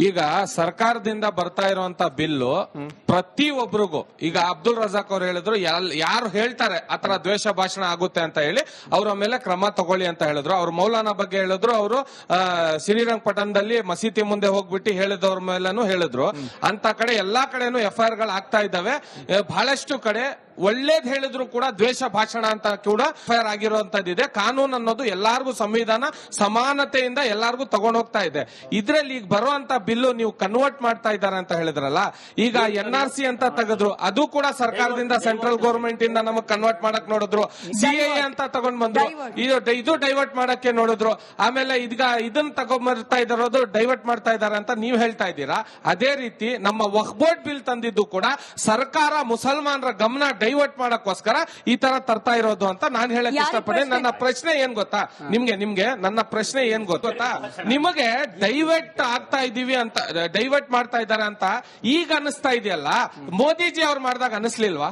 ಈಗ ಸರ್ಕಾರದಿಂದ ಬರ್ತಾ ಇರುವಂತ ಬಿಲ್ಲು ಪ್ರತಿ ಒಬ್ರಿಗೂ ಈಗ ಅಬ್ದುಲ್ ರಜಾಕ್ ಅವ್ರು ಹೇಳಿದ್ರು ಯಾರು ಹೇಳ್ತಾರೆ ಆತರ ದ್ವೇಷ ಭಾಷಣ ಆಗುತ್ತೆ ಅಂತ ಹೇಳಿ ಅವರ ಮೇಲೆ ಕ್ರಮ ತಗೊಳ್ಳಿ ಅಂತ ಹೇಳಿದ್ರು. ಅವ್ರು ಮೌಲಾನಾ ಬಗ್ಗೆ ಹೇಳಿದ್ರು, ಅವರು ಶ್ರೀರಂಗಪಟ್ಟಣದಲ್ಲಿ ಮಸೀದಿ ಮುಂದೆ ಹೋಗ್ಬಿಟ್ಟು ಹೇಳಿದವ್ರ ಮೇಲೂ ಹೇಳಿದ್ರು. ಅಂತ ಕಡೆ ಎಲ್ಲಾ ಕಡೆನೂ FIR ಗಳು ಆಗ್ತಾ ಇದ್ದಾವೆ. ಬಹಳಷ್ಟು ಕಡೆ ಒಳ್ಳೇದ್ ಹೇಳಿದ್ರು ಕೂಡ ದ್ವೇಷ ಭಾಷಣ ಅಂತ ಕೂಡ FIR ಆಗಿರುವಂತದ್ದಿದೆ. ಕಾನೂನು ಅನ್ನೋದು ಎಲ್ಲಾರ್ಗು ಸಂವಿಧಾನ ಸಮಾನತೆಯಿಂದ ಎಲ್ಲಾರ್ಗು ತಗೊಂಡೋಗ್ತಾ ಇದೆ. ಇದ್ರಲ್ಲಿ ಈಗ ಬರುವಂತ ಬಿಲ್ಲು ನೀವು ಕನ್ವರ್ಟ್ ಮಾಡ್ತಾ ಇದ್ದಾರೆ ಅಂತ ಹೇಳಿದ್ರಲ್ಲ, ಈಗ NRC ಅಂತ ತೆಗೆದ್ರು, ಅದು ಕೂಡ ಸರ್ಕಾರದಿಂದ ಸೆಂಟ್ರಲ್ ಗವರ್ಮೆಂಟ್ ಇಂದ ನಮಗ್ ಕನ್ವರ್ಟ್ ಮಾಡಕ್ ನೋಡಿದ್ರು. CAA ಅಂತ ತಗೊಂಡ್ ಬಂದ್ರು, ಇದು ಡೈವರ್ಟ್ ಮಾಡಕ್ಕೆ ನೋಡಿದ್ರು. ಆಮೇಲೆ ಈಗ ಇದನ್ನ ತಗೊಂಡ್ಬರ್ತಾ ಇದಾರೋದು ಡೈವರ್ಟ್ ಮಾಡ್ತಾ ಇದಾರೆ ಅಂತ ನೀವ್ ಹೇಳ್ತಾ ಇದ್ದೀರಾ. ಅದೇ ರೀತಿ ನಮ್ಮ ವಕ್ಫ್ ಬೋರ್ಡ್ ಬಿಲ್ ತಂದಿದ್ದು ಕೂಡ ಸರ್ಕಾರ ಮುಸಲ್ಮಾನರ ಗಮನ ಡೈವರ್ಟ್ ಮಾಡಕ್ಕೋಸ್ಕರ ಈ ತರ ತರ್ತಾ ಇರೋದು ಅಂತ ನಾನು ಹೇಳಕ್ ಇಷ್ಟಪಡ್ತೀನಿ. ನನ್ನ ಪ್ರಶ್ನೆ ಏನ್ ಗೊತ್ತಾ, ನಿಮ್ಗೆ ನನ್ನ ಪ್ರಶ್ನೆ ಏನ್ ಗೊತ್ತಾ, ನಿಮಗೆ ಡೈವರ್ಟ್ ಆಗ್ತಾ ಇದೀವಿ ಅಂತ, ಡೈವರ್ಟ್ ಮಾಡ್ತಾ ಇದಾರೆ ಅಂತ ಈಗ ಅನಿಸ್ತಾ ಇದೆಯಲ್ಲ, ಮೋದಿಜಿ ಅವ್ರು ಮಾಡಿದಾಗ ಅನಿಸ್ಲಿಲ್ವಾ?